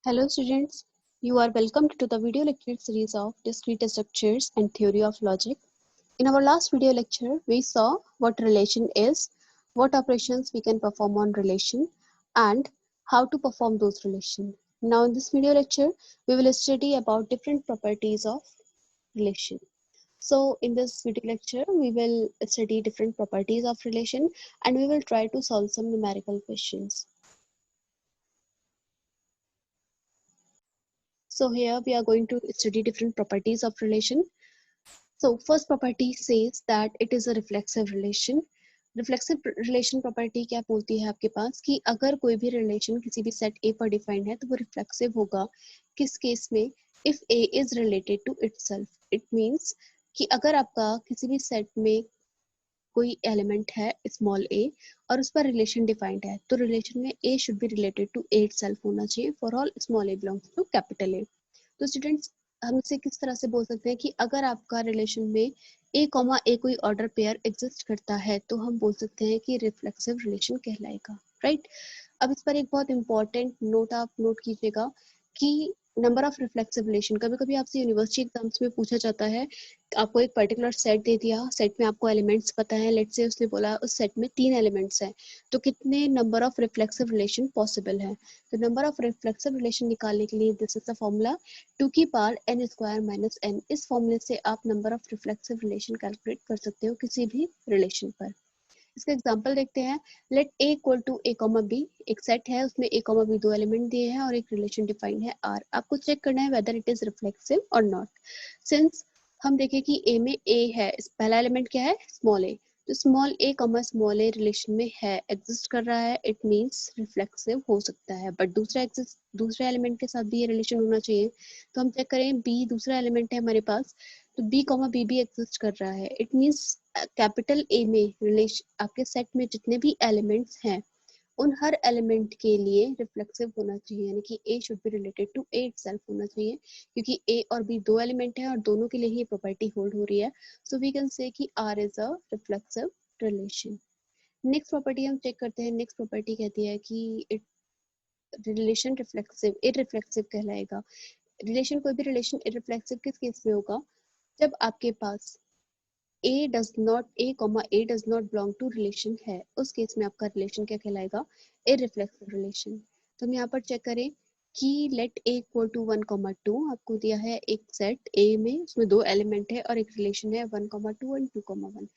Hello students, you are welcomed to the video lecture series of Discrete Structures and Theory of Logic. In our last video lecture, we saw what relation is, what operations we can perform on relation, and how to perform those relations. Now in this video lecture, we will study about different properties of relation. So in this video lecture, we will study different properties of relation and we will try to solve some numerical questions. So here we are going to study different properties of relation. So first property says that it is a reflexive relation. Reflexive relation property क्या बोलती है आपके पास कि अगर कोई भी relation किसी भी सेट ए पर डिफाइंड है तो वो रिफ्लेक्सिव होगा किस केस में, if A is related to itself. It means कि अगर आपका किसी भी सेट में कोई एलिमेंट है स्मॉल ए और उस पर रिलेशन डिफाइंड है तो रिलेशन में A should be related to A itself होना चाहिए for all small A belongs to capital A. तो स्टूडेंट्स हम इसे किस तरह से बोल सकते हैं कि अगर आपका रिलेशन में ए कॉमा ए कोई ऑर्डर पेयर एग्जिस्ट करता है तो हम बोल सकते हैं कि रिफ्लेक्सिव रिलेशन कहलाएगा, राइट. अब इस पर एक बहुत इंपॉर्टेंट नोट आप नोट कीजिएगा कि नंबर ऑफ रिफ्लेक्सिव रिलेशन, कभी कभी आपसे यूनिवर्सिटी एग्जाम्स में पूछा जाता है, आपको एक पर्टिकुलर सेट दे दिया, सेट में आपको एलिमेंट्स पता है, लेट्स से उसने बोला उस सेट में 3 एलिमेंट्स हैं तो कितने number of reflexive relation possible है. तो नंबर ऑफ रिफ्लेक्सिव रिलेशन निकालने के लिए दिस इज द फॉर्मूला 2 की power n square minus n. इस फॉर्मूले से आप number of reflexive relation calculate कर सकते हो किसी भी रिलेशन पर. इसका एग्जांपल देखते हैं. Let a equal to a comma b, एक सेट है उसमें a कॉमा b 2 एलिमेंट दिए हैं और एक रिलेशन डिफाइंड है r. आपको चेक करना है वेदर इट इज रिफ्लेक्सिव और नॉट. सिंस हम देखें कि a में a है, पहला एलिमेंट क्या है, स्मॉल a, तो small a comma small a relation में है, एग्जिस्ट कर रहा है, इट मींस रिफ्लेक्सिव हो सकता है. बट दूसरे एलिमेंट के साथ भी ये रिलेशन होना चाहिए. तो हम चेक करें, b दूसरा एलिमेंट है हमारे पास, तो b कॉमा b भी एग्जिस्ट कर रहा है. इट मींस कैपिटल ए में रिलेशन आपके सेट में जितने भी एलिमेंट्स हैं उन हर एलिमेंट के लिए रिफ्लेक्सिव होना चाहिए, यानी कि A should be related to A itself होना चाहिए क्योंकि ए और बी 2 एलिमेंट हैं और दोनों के लिए ही प्रॉपर्टी होल्ड हो रही है. सो वी कैन से कि R is a reflexive relation. Next property हम चेक करते हैं. नेक्स्ट प्रॉपर्टी कहती है कि इट रिलेशन रिफ्लेक्सिव इररिफ्लेक्सिव कहलाएगा. रिलेशन, कोई भी रिलेशन इररिफ्लेक्सिव किस केस में होगा, जब आपके पास A does not belong to relation है, उस केस में आपका रिलेशन क्या कहलाएगा, इररिफ्लेक्सिव रिलेशन. तो हम यहाँ पर चेक करें कि लेट A इक्वल टू 1,2. आपको दिया है एक सेट A में, उसमें 2 एलिमेंट है और एक रिलेशन है 1,2 and 2,1.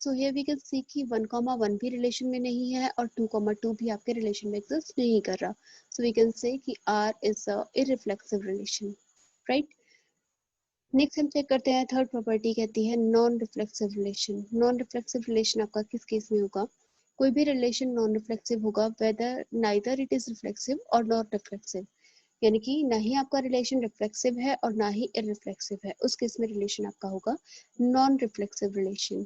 So here we can see कि 1,1 भी रिलेशन में नहीं है और 2,2 भी आपके रिलेशन में एग्जिस्ट नहीं कर रहा. सो वी कैन से कि R is a irreflexive relation, right. Next हम चेक करते हैं. थर्ड प्रॉपर्टी कहती है non reflexive relation. Non reflexive relation आपका किस केस में होगा, कोई भी रिलेशन नॉन रिफ्लेक्सिव होगा whether neither it is reflexive और नॉट रिफ्लेक्सिव, यानी कि ना ही आपका रिलेशन रिफ्लेक्सिव है और ना ही इररिफ्लेक्सिव है, उस केस में रिलेशन आपका होगा non reflexive relation.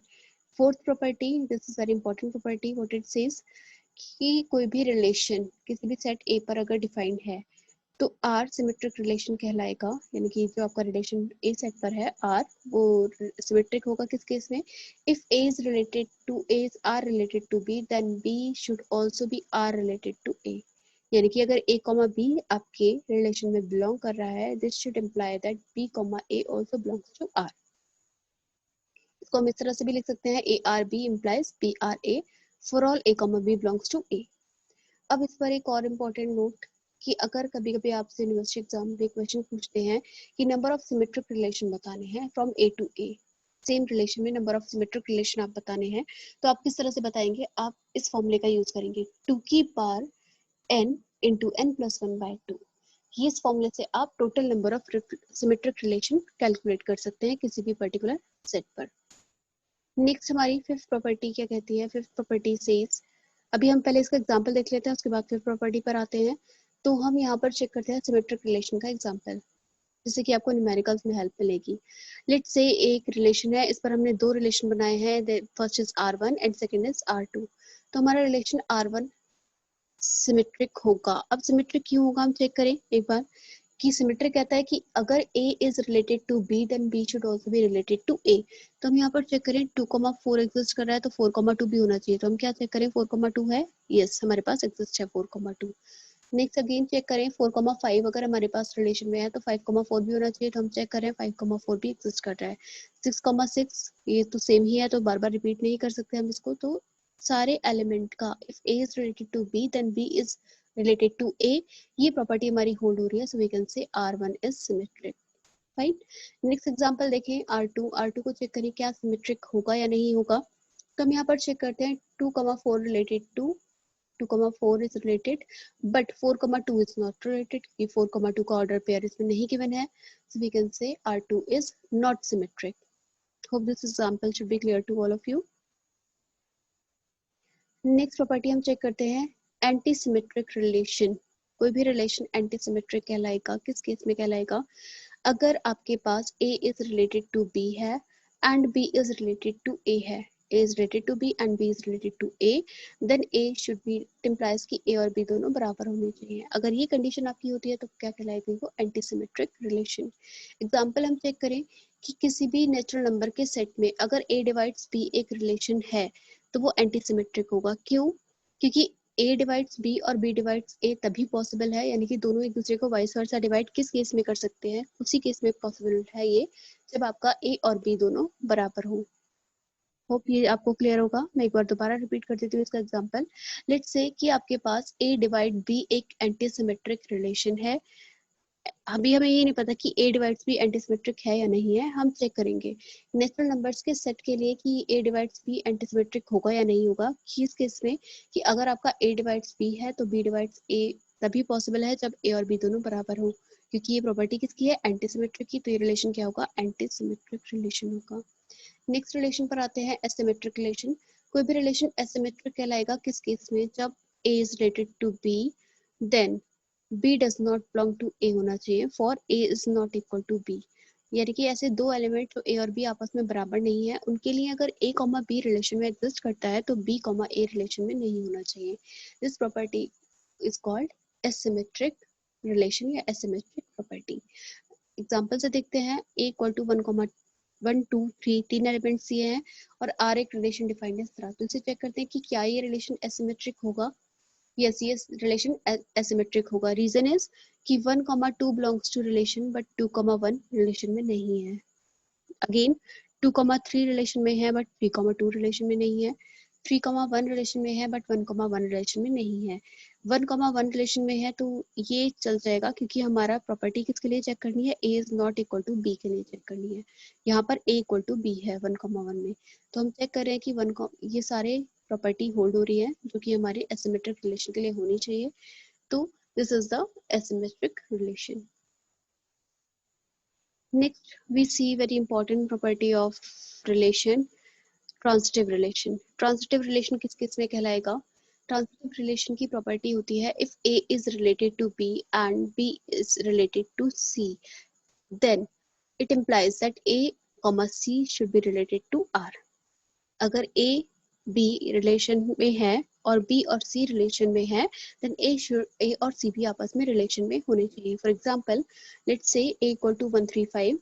Fourth property, this is very important property, what it says कि कोई भी रिलेशन किसी भी सेट ए पर अगर डिफाइंड है तो आर सिमेट्रिक रिलेशन कहलाएगा, यानी कि जो आपका रिलेशन ए सेट पर है आर, वो सिमेट्रिक होगा किस केस में, if A is related to A is R related to B then B should also be R related to A. यानी कि अगर ए कॉमा बी आपके रिलेशन में बिलोंग कर रहा है, this should imply that B comma A also belongs to R. इसको हम इस तरह से भी लिख सकते हैं, A R B implies B R A for all A comma B belongs to ए. अब इस पर एक और इम्पोर्टेंट नोट कि अगर कभी कभी आपसे यूनिवर्सिटी एग्जाम में क्वेश्चन पूछते हैं कि नंबर ऑफ सिमेट्रिक रिलेशन बताने हैं from A to A, same relation में नंबर ऑफ सिमेट्रिक रिलेशन आप बताने हैं, तो आप किस तरह से बताएंगे, आप इस फॉर्मूले का यूज करेंगे 2 की power n into n plus 1/2. ये इस फॉर्मूले से आप total number of symmetric relation calculate कर सकते हैं किसी भी पर्टिकुलर सेट पर. नेक्स्ट हमारी फिफ्थ प्रॉपर्टी क्या कहती है. फिफ्थ प्रॉपर्टी सेज, अभी हम पहले इसका एग्जांपल देख लेते हैं, उसके बाद फिफ्थ प्रॉपर्टी पर आते हैं. तो हम यहाँ पर चेक करते हैं सिमेट्रिक रिलेशन का एग्जांपल, जिससे कि आपको न्यूमेरिकल्स में हेल्प मिलेगी. लेट्स से एक रिलेशन है, इस पर हमने 2 रिलेशन बनाए हैं, first is R1 and second is R2. तो हमारा रिलेशन R1 सिमेट्रिक होगा. अब सिमेट्रिक क्यों होगा हम चेक करें एक बार कि सिमेट्रिक कहता है कि अगर A is related to B then B should also be related to A. तो हम यहाँ पर चेक करें 2,4 एग्जिस्ट कर रहा है तो 4,2 भी होना चाहिए. तो हम क्या चेक करें, 4,2 है, यस हमारे पास एग्जिस्ट है 4,2. नेक्स्ट अगेन चेक करें 4,5 अगर हमारे पास रिलेशन में है तो 5,4 भी होना चाहिए, तो हम चेक करें 5,4 भी एग्जिस्ट कर रहा है। 6,6 ये तो सेम ही है, तो बार बार रिपीट नहीं कर सकते हम इसको। तो सारे एलिमेंट का if A is related to B then B is related to A, ये प्रॉपर्टी हमारी होल्ड हो रही है, so we can say R1 is symmetric. Fine. Next example देखें R2 को चेक करें क्या सिमेट्रिक होगा या नहीं होगा। तो हम यहाँ पर चेक करते हैं 2,4 related to 2,4 is related but 4,2 is not related क्योंकि 4,2 का order pair इसमें नहीं given है, so we can say R2 is not symmetric. Hope this example should be clear to all of you. Next property हम check करते हैं anti symmetric relation. कोई भी रिलेशन एंटी सिमेट्रिक कहलाएगा, किस केस में कहलाएगा? अगर आपके पास A is related to B है and B is related to A है, A is related to B and B is related to A, then A should be implies कि A और B दोनों बराबर होने चाहिए। अगर ये कंडीशन आपकी होती है तो क्या कहलाएगी वो एंटी सिमेट्रिक रिलेशन। एग्जाम्पल हम चेक करें कि किसी भी नेचुरल नंबर के सेट में अगर A डिवाइड्स B एक रिलेशन है तो वो एंटी सिमेट्रिक होगा। क्यों? क्योंकि A डिवाइड्स B और B डिवाइड्स A तभी पॉसिबल है, यानी कि दोनों एक दूसरे को वाइस वर्सा डिवाइड किस केस में कर सकते हैं? उसी केस में पॉसिबल है ये, जब आपका A और B दोनों बराबर हो। होप ये आपको क्लियर होगा। मैं एक बार दोबारा रिपीट कर देती हूँ इसका एग्जांपल। लेट्स से कि आपके पास A डिवाइड B एक एंटी सिमेट्रिक रिलेशन है। अभी हमें ये नहीं पता कि A divides B anti symmetric है या नहीं है, हम चेक करेंगे नेचुरल नंबर्स के सेट के लिए कि A divides B anti symmetric होगा या नहीं होगा। किस केस में? कि अगर आपका A डिवाइड्स B है तो B डिवाइड्स A तभी पॉसिबल है जब A और B दोनों बराबर हो, क्योंकि ये प्रॉपर्टी किसकी है? एंटी सिमेट्रिक की, तो ये रिलेशन क्या होगा? एंटी सिमेट्रिक रिलेशन होगा। नेक्स्ट रिलेशन पर आते हैं एसिमेट्रिक रिलेशन। कोई भी रिलेशन एसिमेट्रिक कहलाएगा किस केस में? जब A is related to B then B does not belong to A होना चाहिए for A is not equal to B। यानी कि ऐसे दो एलिमेंट जो A और B आपस में बराबर नहीं है उनके लिए अगर A, B रिलेशन में एग्जिस्ट करता है तो B, A रिलेशन में नहीं होना चाहिए। This property is called asymmetric relation या एसिमेट्रिक प्रॉपर्टी। एग्जाम्पल से देखते हैं A इक्वल टू 1, 2, 3 तीन एलिमेंट्स दिए हैं और R एक रिलेशन डिफाइंड है इस तरह। तो इसे चेक करते हैं कि क्या ये रिलेशन एसिमेट्रिक होगा। यस, ये रिलेशन एसिमेट्रिक होगा। रीजन इज कि 1, 2 belongs to relation but 2, 1 relation में नहीं है। अगेन 2, 3 रिलेशन में है बट 3, 2 रिलेशन में नहीं है। 3, 1 रिलेशन में है बट 1, 1 रिलेशन में नहीं है। 1, 1 रिलेशन में है तो ये चल जाएगा क्योंकि हमारा प्रॉपर्टी किसके लिए चेक करनी है? A is not equal to B के लिए चेक करनी है। यहाँ पर A इक्वल टू B है 1, 1 में, तो हम चेक कर रहे हैं कि ये सारे प्रॉपर्टी होल्ड हो रही है जो कि हमारे एसिमेट्रिक रिलेशन के लिए होनी चाहिए। तो this is the asymmetric relation. Next, we see very important property of relation, transitive relation. Transitive relation किस किस में कहलाएगा? Transitive relation की property होती है if A is related to B and B is related to C, then it implies that A, C should be related to R. अगर A B relation में है और B और C रिलेशन में है then A और C भी आपस में रिलेशन में होने चाहिए। For example let's say A equal to 135,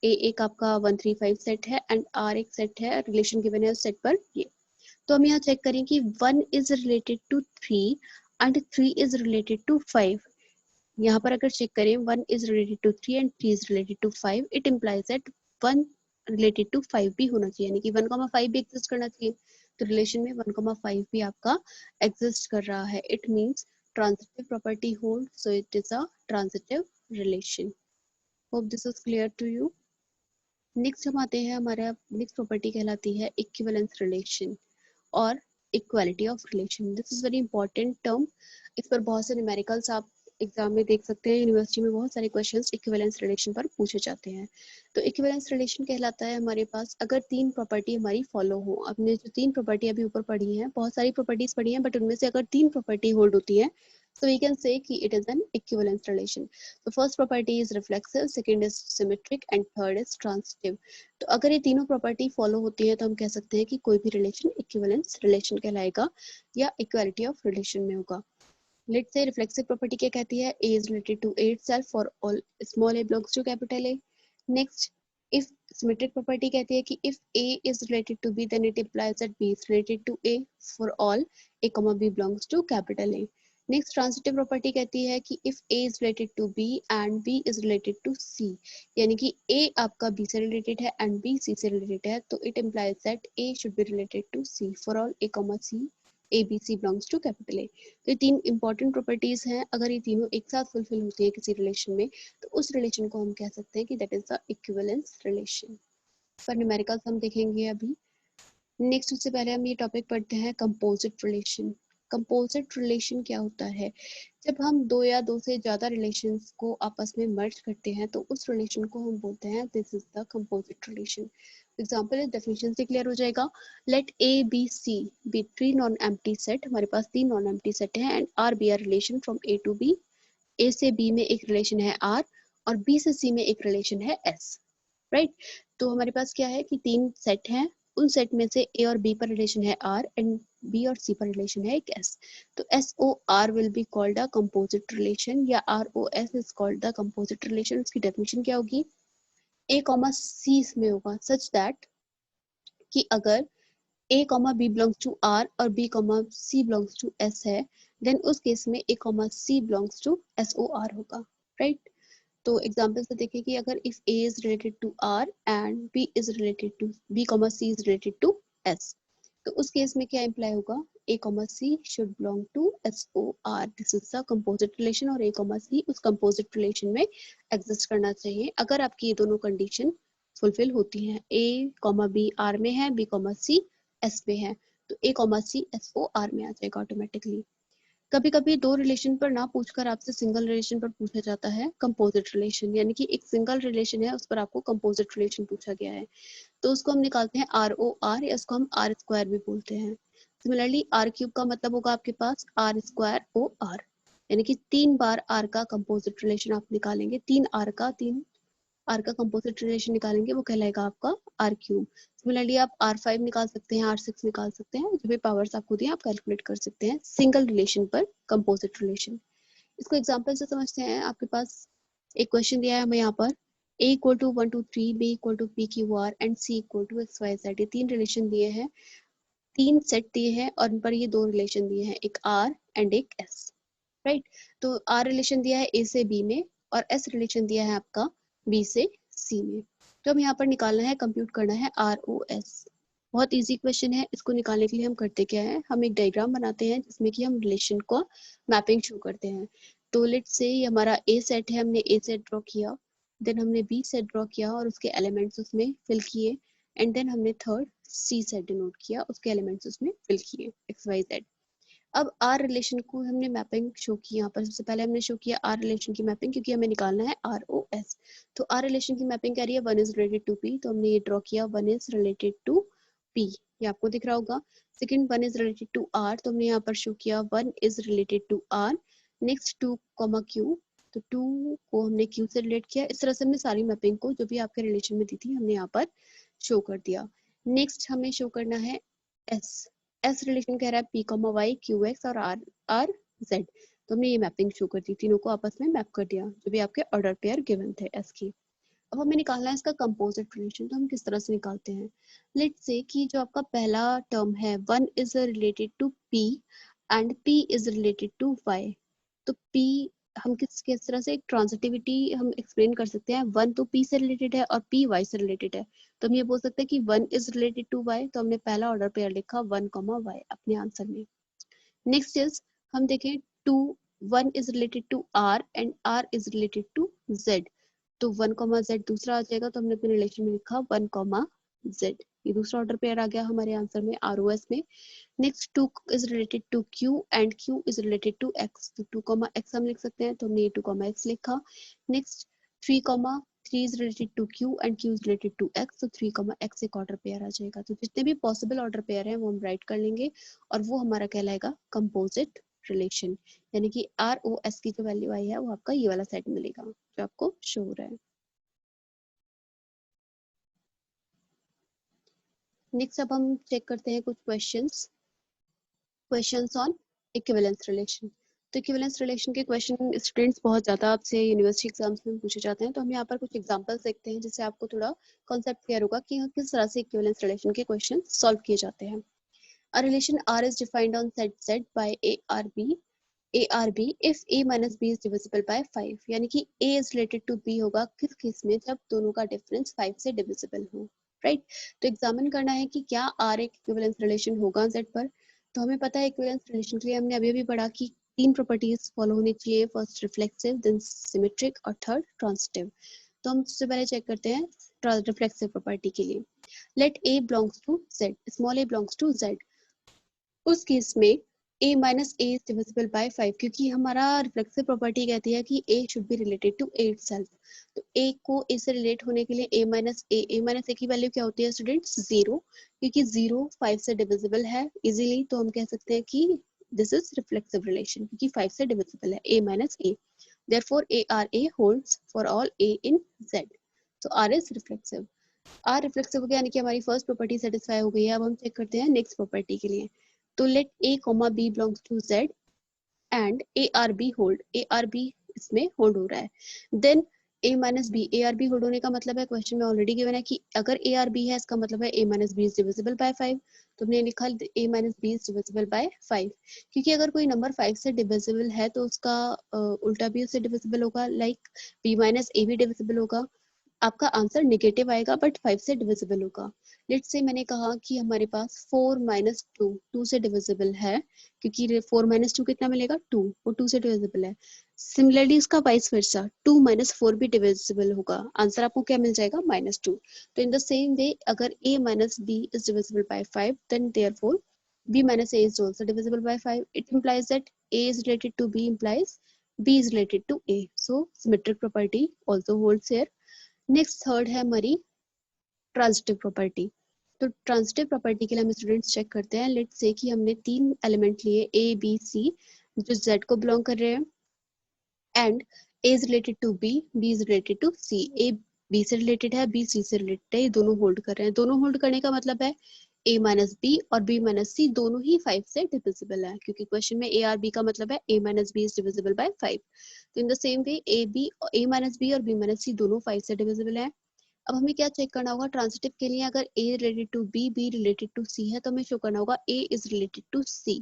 A एक आपका 135 सेट है एंड R एक सेट है, रिलेशन गिवन है उस सेट पर ये। तो हम यहाँ चेक करें कि 1 is related to 3 and 3 is related to 5। यहाँ पर अगर चेक करें 1 is related to 3 and 3 is related to 5, it implies that 1 related to 5 भी होना चाहिए, यानी कि 1, 5 भी एग्जिस्ट करना चाहिए। तो रिलेशन में 1, 5 भी आपका एग्जिस्ट कर रहा है। It means transitive property hold, so it is a transitive relation. Hope this is clear to you. Next हम आते हैं, हमारा नेक्स्ट प्रॉपर्टी कहलाती है इक्विवेलेंस रिलेशन और equality of relation. This is very important term. इस पर बहुत से न्यूमेरिकल्स आप एग्जाम में देख सकते हैं। यूनिवर्सिटी में बहुत सारे क्वेश्चंस इक्विवेलेंस रिलेशन पर पूछे जाते हैं। तो इक्विवेलेंस रिलेशन कहलाता है हमारे पास अगर तीन प्रॉपर्टी हमारी फॉलो हो। आपने जो तीन प्रॉपर्टी अभी ऊपर पढ़ी हैं, बहुत सारी प्रॉपर्टीज पढ़ी हैं, बट उनमें से अगर तीन प्रॉपर्टी होल्ड होती है so we can say कि it is an equivalence relation. The first property is reflexive, second is symmetric and third is transitive. तो अगर ये तीनों प्रॉपर्टी फॉलो होती है तो हम कह सकते हैं कि कोई भी रिलेशन इक्विवेलेंस रिलेशन कहलाएगा या इक्वालिटी ऑफ रिलेशन में होगा। लेट्स से रिफ्लेक्सिव प्रॉपर्टी क्या कहती है? A is related to A itself for all small a belongs to capital A. Next, if symmetric property कहती है कि if A is related to B then it implies that B is related to A for all A, B belongs to capital A. Next transitive property कहती है कि if A is related to B and B is related to C, यानी कि A आपका B से related है and B C से related है, तो it implies that A should be related to C for all A, C, A B C belongs to capital A। तो ये तीन इंपॉर्टेंट प्रॉपर्टीज हैं, अगर ये तीनों एक साथ फुलफिल होती है किसी रिलेशन में, तो उस रिलेशन को हम कह सकते हैं कि that is the equivalence relation. पर न्यूमेरिकल्स हम देखेंगे अभी। नेक्स्ट उससे पहले हम ये टॉपिक पढ़ते हैं कंपोजिट रिलेशन। कंपोजिट रिलेशन क्या होता है? जब हम दो या दो से ज्यादा रिलेशंस को आपस में मर्ज करते हैं तो उस रिलेशन को हम बोलते हैं this is the composite relation. Example इस डेफिनेशन से क्लियर हो जाएगा। Let A B C be three non empty set, हमारे पास तीन नॉन एम्प्टी सेट हैं and R be R relation from A to B. A से बी में एक रिलेशन है आर और बी से सी में एक रिलेशन है एस, राइट। तो हमारे पास क्या है कि तीन सेट हैं, उन सेट में से ए और बी पर रिलेशन है आर एंड बी और सी पर रिलेशन है एक एस। तो S O R will be called a composite relation या R O S is called the composite relation. उसकी डेफिनेशन क्या होगी? ए कॉमा सी में होगा सच दैट कि अगर A comma B belongs to R और B comma C belongs to S है, देन उस केस में A comma C belongs to S O R होगा, राइट। तो एग्जांपल से देखिए कि अगर if A is related to R and B is related to B, C is related to S, तो उस केस में क्या इम्प्लाई होगा? A, C should belong to SOR. This is the composite relation और A, C उस composite relation में exist करना चाहिए अगर आपकी ये दोनों कंडीशन फुलफिल होती हैं। A, B R में है, B, C S में है, तो A, C SOR में आ जाएगा ऑटोमेटिकली। कभी कभी दो रिलेशन पर ना पूछकर आपसे सिंगल रिलेशन पर पूछा जाता है कंपोजिट रिलेशन, यानी कि एक सिंगल रिलेशन है उस पर आपको कंपोजिट रिलेशन पूछा गया है, तो उसको हम निकालते हैं आर ओ आर या उसको हम आर स्क्वायर भी बोलते हैं। सिमिलरली आर क्यूब का मतलब होगा आपके पास आर स्क्वायर ओ आर, यानी कि 3 बार आर का कंपोजिट रिलेशन आप निकालेंगे, 3 आर का कंपोजिट रिलेशन निकालेंगे, वो कहलाएगा आपका आर क्यूब। सिमिलरली आप R5 निकाल सकते हैं, R6 निकाल सकते हैं, जो भी पावर्स आपको दिए आप कैलकुलेट कर सकते हैं सिंगल रिलेशन पर कंपोजिट रिलेशन। इसको एग्जांपल से समझते हैं। आपके पास एक क्वेश्चन दिया है हमें यहाँ पर, A equal to 1 2 3, B equal to P Q R and C equal to X Y Z। ये तीन रिलेशन दिए हैं, तीन सेट दिए हैं और उन पर ये दो रिलेशन दिए हैं, एक R एंड एक S, राइट। तो R रिलेशन दिया है A से B में और S रिलेशन दिया है आपका B से C में। तो हम यहाँ पर निकालना है, कंप्यूट करना है ROS। बहुत इजी क्वेश्चन है, इसको निकालने के लिए हम करते क्या है, हम एक डायग्राम बनाते हैं जिसमें कि हम रिलेशन को मैपिंग शो करते हैं। तो लेट्स से हमारा A सेट है, हमने A सेट ड्रॉ किया, देन हमने B सेट ड्रॉ किया और उसके एलिमेंट्स उसमें फिल किए, एंड देन हमने थर्ड C सेट डिनोट किया, उसके एलिमेंट्स उसमें फिल किए XYZ। अब आर रिलेशन को हमने मैपिंग शो की, यहाँ पर सबसे पहले हमने शो किया आर रिलेशन की मैपिंग, क्योंकि हमें निकालना है आर ओ एस। तो आर रिलेशन की मैपिंग क्या रही है, 1 इज रिलेटेड टू पी, तो हमने ये ड्रॉ किया 1 इज रिलेटेड टू पी, ये आपको दिख रहा होगा। Second 1 is related to R, तो हमने यहाँ पर शो किया 1 is related to R. Next 2 Q, तो 2 को हमने क्यू से रिलेट किया। इस तरह से हमने सारी मैपिंग को जो भी आपके रिलेशन में दी थी हमने यहाँ पर शो कर दिया। नेक्स्ट हमें शो करना है एस। एस रिलेशन कह रहा है p, y, q, x और r, z। तो हमने ये मैपिंग शो कर दी, तीनों को आपस में मैप कर दिया जो भी आपके ऑर्डर पेयर गिवन थे एस की। अब हमें निकालना है इसका कंपोजिट रिलेशन, तो हम किस तरह से निकालते हैं? लेट्स से कि जो आपका पहला टर्म है 1 is related to p and p is related to y। तो p हम किस तरह से एक ट्रांजिटिविटी हम एक्सप्लेन कर सकते हैं, 1 तो p से रिलेटेड है और p y से रिलेटेड है, तो हम ये बोल सकते हैं कि 1 इज रिलेटेड टू y, तो हमने पहला ऑर्डर पेयर लिखा 1, y अपने आंसर में। नेक्स्ट इज हम देखें 2, 1 is related to r and r is related to z, तो 1, z दूसरा आ जाएगा, तो हमने अपने रिलेशन में लिखा 1, z। ये दूसरा ऑर्डर पेयर आ गया हमारे आंसर में ROS में। Next 2 is related to q and q is related to x, तो 2, x हम लिख सकते हैं, तो हमने 2, x लिखा। Next 3 is related to q and q is related to x, तो 3, x एक ऑर्डर पेयर आ जाएगा। तो जितने भी पॉसिबल ऑर्डर पेयर हैं वो हम राइट कर लेंगे और वो हमारा कहलाएगा कंपोजिट रिलेशन, यानी कि ROS की जो वैल्यू आई है वो आपका ये वाला सेट मिलेगा जो आपको शो हो रहा है। नेक्स्ट अब हम चेक करते हैं कुछ क्वेश्चंस ऑन इक्विवेलेंस रिलेशन। तो इक्विवेलेंस रिलेशन के क्वेश्चन स्टूडेंट्स बहुत ज़्यादा आपसे यूनिवर्सिटी एग्जाम्स में पूछे जाते हैं, तो हम यहाँ पर कुछ एग्जांपल्स देखते हैं जिससे आपको थोड़ा कॉन्सेप्ट क्लियर होगा कि किस तरह से इक्विवेलेंस रिलेशन के क्वेश्चन सॉल्व किए जाते हैं। A relation R is defined on set Z by A R B. A R B if A minus B is divisible by 5, यानी कि A is related to B होगा किस case में, जब दोनों का डिफरेंस 5 से डिविजिबल हो, राइट। तो एग्जामिन करना है कि क्या आर एक इक्विवेलेंस रिलेशन होगा जेड पर। तो हमें पता है इक्विवेलेंस रिलेशन के लिए हमने अभी अभी पढ़ा कि 3 प्रॉपर्टीज फॉलो होनी चाहिए, फर्स्ट रिफ्लेक्सिव, देन सिमेट्रिक और थर्ड ट्रांजिटिव। तो हम सबसे पहले चेक करते हैं रिफ्लेक्सिव प्रॉपर्टी के लिए। Let A belongs to Z, small A belongs to Z, उस केस में a minus A is divisible by 5, क्योंकि हमारा रिफ्लेक्सिव प्रॉपर्टी कहती है कि a should be related to a itself. तो a को a से रिलेट होने के लिए a माइनस ए की वैल्यू क्या होती है स्टूडेंट्स, 0, क्योंकि 0 5 से डिविजिबल है इजीली, तो हम कह सकते हैं कि दिस इज रिफ्लेक्सिव रिलेशन, क्योंकि 5 से डिविजिबल है a minus A, therefore ARA holds for all a in z, so R is reflexive। R reflexive हो गया, यानी कि हमारी फर्स्ट प्रॉपर्टी सेटिस्फाई हो गई है। अब हम चेक करते हैं नेक्स्ट प्रॉपर्टी के लिए। तो let A comma B belongs to Z and A R B hold, A R B इसमें होल्ड हो रहा है, then A minus B, A R B hold होने का मतलब है, क्वेश्चन में ऑलरेडी गिवन है कि अगर ए आर बी है इसका मतलब है A minus B is divisible by 5, तो हमने लिखा A minus B is divisible by 5, क्योंकि अगर कोई नंबर 5 से डिविजिबल है तो उसका उल्टा भी उससे डिविजिबल होगा, लाइक बी माइनस ए भी डिविजिबल होगा, आपका आंसर नेगेटिव आएगा बट 5 से डिविजिबल होगा। लेट्स से मैंने कहा कि हमारे पास 4 माइनस 2 से डिविजिबल है, क्योंकि 4 माइनस 2 कितना मिलेगा 2, वो 2 से डिविजिबल है। सिमिलरली इसका वाइस वर्सा 2 माइनस 4 भी डिविजिबल होगा, आंसर आपको क्या मिल जाएगा -2। तो इन द सेम वे अगर a minus B is divisible by 5, then therefore b minus a is also divisible by 5. It implies that a is related to b implies b is related to a. So symmetric property also holds here. Next third है हमारी transitive property. तो transitive property के लिए हम students check करते हैं। Let's say कि हमने 3 एलिमेंट लिए ए बी सी जो जेड को बिलोंग कर रहे हैं, and A is related to B, B is related to C, A B से रिलेटेड है, बी सी से रिलेटेड है, ये दोनों होल्ड कर रहे हैं। दोनों होल्ड करने का मतलब है a माइनस बी और b माइनस सी दोनों ही 5 से डिविजिबल है, क्योंकि क्वेश्चन में a और b का मतलब है a minus B is divisible by 5। तो in the same way a minus B और b माइनस सी दोनों 5 से डिविजिबल है। अब हमें क्या चेक करना होगा ट्रांजिटिव के लिए, अगर a related to b, b related to c है, तो हमें शो करना होगा a is related to c।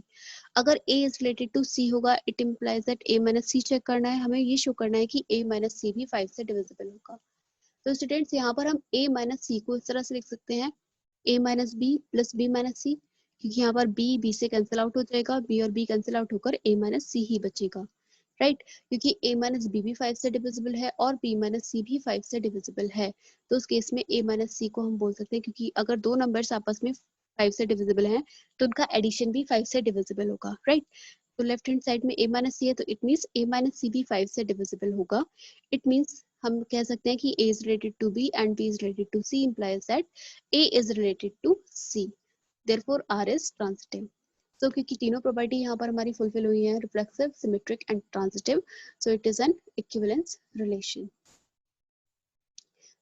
अगर a is related to c होगा, it implies that a minus c check करना है, हमें ये शो करना है कि a माइनस c भी 5 से डिविजिबल होगा। तो स्टूडेंट्स यहाँ पर हम a माइनस c को इस तरह से लिख सकते हैं a minus B plus B minus C, क्योंकि यहाँ पर b से कैंसिल आउट हो जाएगा, b और b कैंसिल आउट होकर a माइनस सी ही बचेगा, राइट। क्योंकि a माइनस बी भी 5 से डिविजिबल है और b माइनस सी भी 5 से डिविजिबल है, तो उस केस में a माइनस सी को हम बोल सकते हैं, क्योंकि अगर दो नंबर्स आपस में 5 से डिविजिबल हैं तो उनका एडिशन भी 5 से डिविजिबल होगा, राइट। तो लेफ्ट हैंड साइड में a माइनस सी है, तो इट मीन्स a माइनस सी भी 5 से डिविजिबल होगा। इट मीन्स हम कह सकते हैं कि a is related to b and b is related to c implies that a is related to c, therefore r is transitive। So क्योंकि तीनों प्रॉपर्टी यहाँ पर हमारी फुलफिल हुई है, reflexive, symmetric and transitive, so it is an equivalence relation.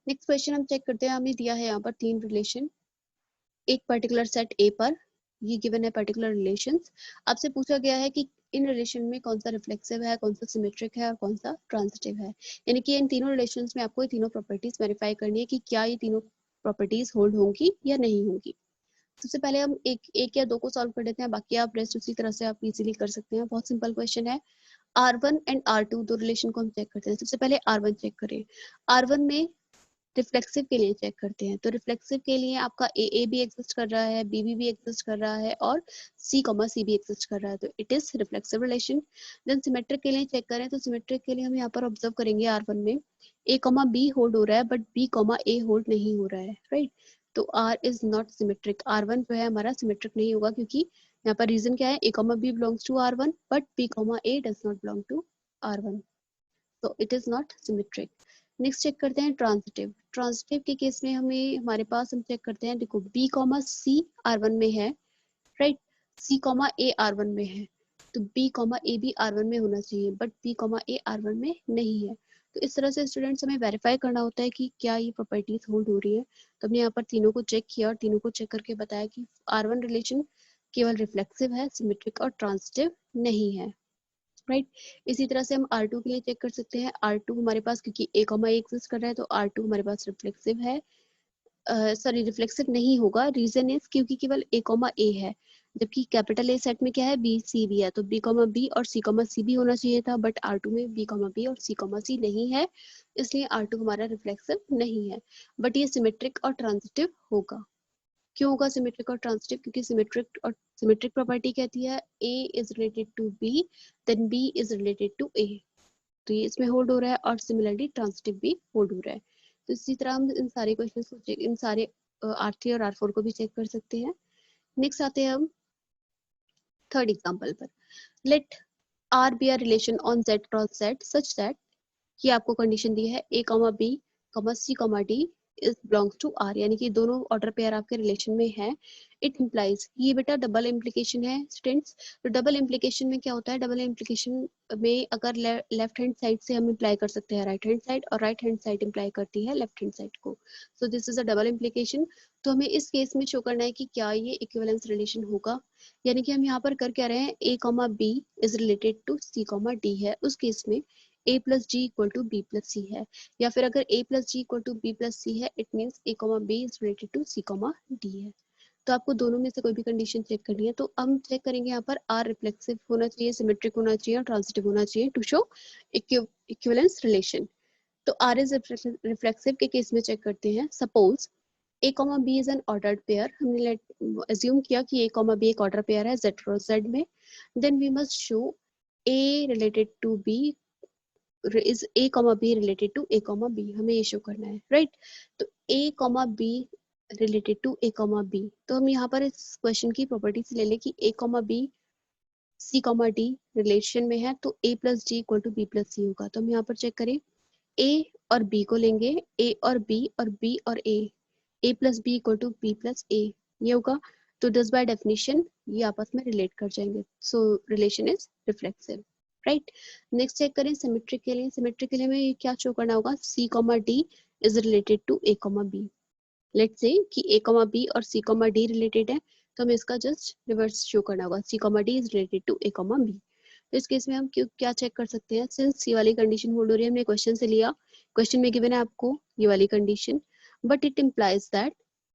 Next question हम check करते हैं। हमें दिया है यहाँ पर 3 रिलेशन एक पर्टिकुलर सेट A पर, ये गिवन है पर्टिकुलर रिलेशंस। आपसे पूछा गया है कि इन रिलेशन में कौन सा रिफ्लेक्सिव है, कौन सा सिमेट्रिक है और कौन सा ट्रांजिटिव है, यानी कि इन तीनों रिलेशंस में आपको ये तीनों प्रॉपर्टीज वेरीफाई करनी है कि क्या ये तीनों प्रॉपर्टीज होल्ड होंगी या नहीं होंगी। सबसे पहले हम एक या दो को सॉल्व कर देते हैं, बाकी आप रेस्ट उसी तरह से आप इजीली कर सकते हैं। बहुत सिंपल क्वेश्चन है। R1 एंड R2 दो रिलेशन को हम चेक करते हैं। सबसे पहले R1 चेक करें। R1 में रिफ्लेक्सिव के लिए चेक करते हैं। तो रिफ्लेक्सिव के लिए आपका ए भी एग्जिस्ट कर रहा है, बी भी एग्जिस्ट कर रहा है और सी भी एग्जिस्ट कर रहा है, तो it is reflexive relation. Then symmetric के लिए चेक करें, तो सिमेट्रिक के लिए हम यहाँ पर ऑब्जर्व करेंगे R1 में ए बी होल्ड हो रहा है बट बी ए होल्ड नहीं हो रहा है, राइट। तो R is not symmetric, R1 जो है हमारा सिमेट्रिक नहीं होगा, क्योंकि यहाँ पर रीजन क्या है, A B belongs to R1 but B A does not belong to R1, तो it is not symmetric. Next check करते हैं ट्रांजिटिव। ट्रांजिटिव के केस में हमें हमारे पास हम चेक करते हैं, देखो बी सी R1 में है, राइट, सी ए R1 में है, तो बी ए भी R1 में होना चाहिए बट बी ए R1 में नहीं है। तो इस तरह से स्टूडेंट्स हमें वेरीफाई करना होता है कि क्या ये प्रॉपर्टीज होल्ड हो रही है। तो हमने यहाँ पर तीनों को चेक किया और तीनों को चेक करके बताया कि R1 रिलेशन केवल रिफ्लेक्सिव है, सिमेट्रिक और ट्रांजिटिव नहीं है, राइट। इसी तरह से हम R2 के लिए चेक कर सकते हैं। R2 हमारे पास क्योंकि ए एग्जिस्ट कर रहा है, तो R2 हमारे पास रिफ्लेक्सिव है, सॉरी रिफ्लेक्सिव नहीं होगा। रीजन इज क्योंकि केवल ए है, जबकि कैपिटल ए सेट में क्या है, बी सी बी है, तो बी कॉमा बी और सी कॉमा सी भी होना चाहिए था, बट R2 में बी कॉमा बी और सी कॉमा सी नहीं है, इसलिए R2 हमारा रिफ्लेक्सिव नहीं है, बट ये सिमेट्रिक और ट्रांजिटिव होगा। क्यों होगा सिमेट्रिक और ट्रांजिटिव? क्योंकि सिमेट्रिक प्रॉपर्टी कहती है A is related to B then B is related to A, तो ये इसमें होल्ड हो रहा है, और सिमिलरली ट्रांजिटिव भी होल्ड हो रहा है। तो इसी तरह हम इन सारे क्वेश्चंस को इन सारे R3 और R4 को भी चेक कर सकते हैं। नेक्स्ट आते हैं हम थर्ड एग्जांपल पर। Let R be a relation on Z cross Z such that, कि आपको कंडीशन दी है A, B, C, D is belongs to R, यानी कि दोनों ऑर्डर पेयर आपके रिलेशन में है। इट इम्प्लाइज, ये बेटा डबल इम्प्लीकेशन है स्टूडेंट्स। तो डबल इम्प्लीकेशन में क्या होता है, डबल इम्प्लीकेशन में अगर लेफ्ट हैंड साइड से हम इम्प्लाई कर सकते हैं राइट हैंड साइड, और राइट हैंड साइड इम्प्लाई करती है लेफ्ट हैंड साइड को, so this is a double implication. तो हमें इस केस में शो करना है कि क्या ये इक्विवेलेंस रिलेशन होगा, यानी कि हम यहाँ पर कर क्या रहे हैं, A, B is related to C, D है, उस केस में A plus G equal to B plus C है, या फिर अगर A plus G equal to B plus C है, it means A, B is related to C, D है। तो आपको दोनों में से कोई भी कंडीशन चेक करनी है, तो हम चेक करेंगे यहाँ पर R रिफ्लेक्सिव होना चाहिए, सिमेट्रिक होना चाहिए और ट्रांजिटिव होना चाहिए टू शो इक्विवेलेंस रिलेशन। तो R इज रिफ्लेक्सिव के केस में चेक करते हैं। Suppose A, B is an ordered pair, हमने एज्यूम किया कि A, B एक ऑर्डर पेयर है Z क्रॉस Z में, then we must show A related to B is A, B related to A, B, हमें ये शो करना है, राइट? तो A, B related to A, B, तो हम यहाँ पर इस क्वेश्चन की प्रॉपर्टी से ले लें कि A, B C, D relation में है, तो A plus D equal to B plus C होगा। तो हम यहाँ पर चेक करें, A और B को लेंगे, A और B और B और A plus B equal to B plus A, ये होगा। तो दस बाय डेफिनेशन ये आपस में रिलेट कर जाएंगे, so relation is reflexive, right? Next check करें सिमेट्रिक के लिए। सिमेट्रिक के लिए में क्या शो करना होगा, C, D is related to A, B। Let's say कि A, B और C, D रिलेटेड है, तो हमें इसका जस्ट रिवर्स शो करना होगा, C, D is related to A, B। तो इस केस में हम क्या चेक कर सकते हैं, सिंस ये वाली कंडीशन होल्ड हो रही है, हमने क्वेश्चन से लिया, क्वेश्चन में गिवन है आपको ये वाली condition, but it implies that,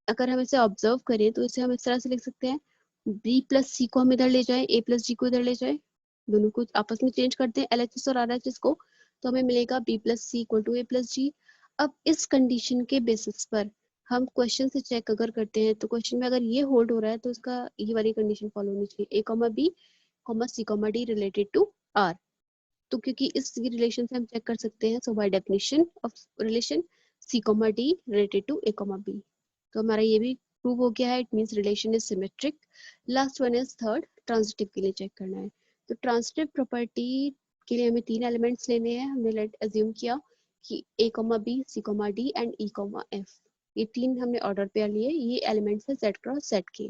अगर हम इसे ऑब्जर्व करें तो इसे हम इस तरह से लिख सकते हैं, B plus C को हम इधर ले जाएं, A plus G को इधर ले जाएं, दोनों को आपस में चेंज करते हैं LHS और RHS को, तो हमें मिलेगा B plus C equal to A plus G। अब इस कंडीशन के बेसिस पर हम क्वेश्चन से चेक अगर करते हैं, तो क्वेश्चन में अगर ये होल्ड हो रहा है तो इसका ये वाली कंडीशन फॉलो होनी चाहिए, A, B, C, D related to R। तो क्योंकि इस रिलेशन से हम चेक कर सकते हैं, so by definition of relation C, D related to A, B, तो हमारा ये भी प्रूव हो गया है, it means relation is symmetric. Last one is third, transitive के लिए चेक करना है। तो ट्रांजिटिव प्रॉपर्टी के लिए हमें तीन एलिमेंट्स लेने हैं, हमने लेट एज्यूम किया कि A, B, C, D and E, F, ये तीन हमने ऑर्डर पेयर लिए, ये एलिमेंट्स है Z क्रॉस Z के।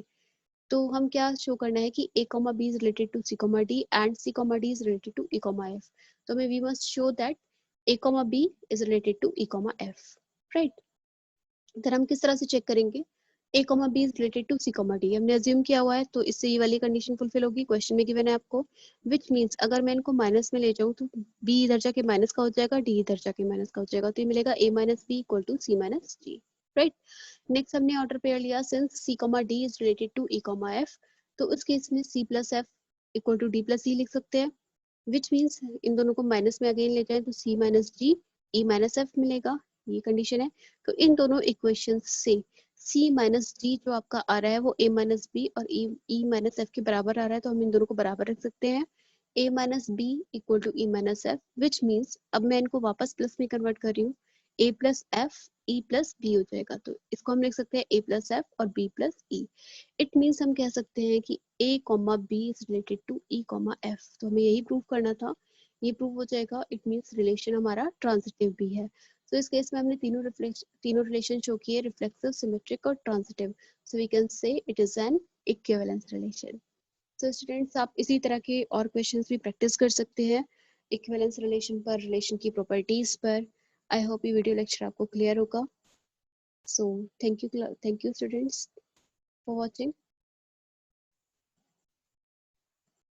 तो हम क्या शो करना है कि A, B is related to C, D and C, D is related to E, F, तो हमें we must show that A, B is related to E, F, right? फिर हम किस तरह से चेक करेंगे, A, B is related to C, D, हमने assume किया हुआ है, तो इससे ये वाली कंडीशन फुलफिल होगी, क्वेश्चन में गिवन है आपको, which means अगर मैं इनको माइनस में ले जाऊँ तो B इधर जाके माइनस का हो जाएगा, D इधर जाके माइनस का हो जाएगा, तो ये मिलेगा A minus B equal to C minus D, right? Next हमने ऑर्डर पेयर लिया, since C, D is related to E, F, तो उस केस में C plus F equal to D plus E लिख सकते हैं, which means इन दोनों को माइनस में अगेन ले जाएं तो C minus D E minus F मिलेगा, ये कंडीशन है। तो इन दोनों इक्वेशन से C minus D जो आपका आ रहा है वो A minus B और E minus F के बराबर आ रहा है, तो हम इन दोनों को बराबर रख सकते हैं, A minus B equal to E minus F, which means अब मैं इनको वापस प्लस में कन्वर्ट कर रही हूँ, A plus F E plus B हो जाएगा, तो इसको हम लिख सकते हैं A plus F और B plus E। It means हम कह सकते हैं कि A, B is related to E, F, तो हमें यही प्रूव करना था, ये प्रूव हो जाएगा, इट मीन्स रिलेशन हमारा ट्रांजिटिव भी है। तो इस केस में हमने तीनों रिलेशन शो किए, रिफ्लेक्सिव, सिमेट्रिक और transitive, so we can say it is an equivalence relation. तो स्टूडेंट्स आप इसी तरह के और क्वेश्चंस भी प्रैक्टिस कर सकते हैं इक्विवेलेंस रिलेशन पर, रिलेशन की प्रॉपर्टीज पर। आई होप ये वीडियो लेक्चर आपको क्लियर होगा। So thank you students for watching.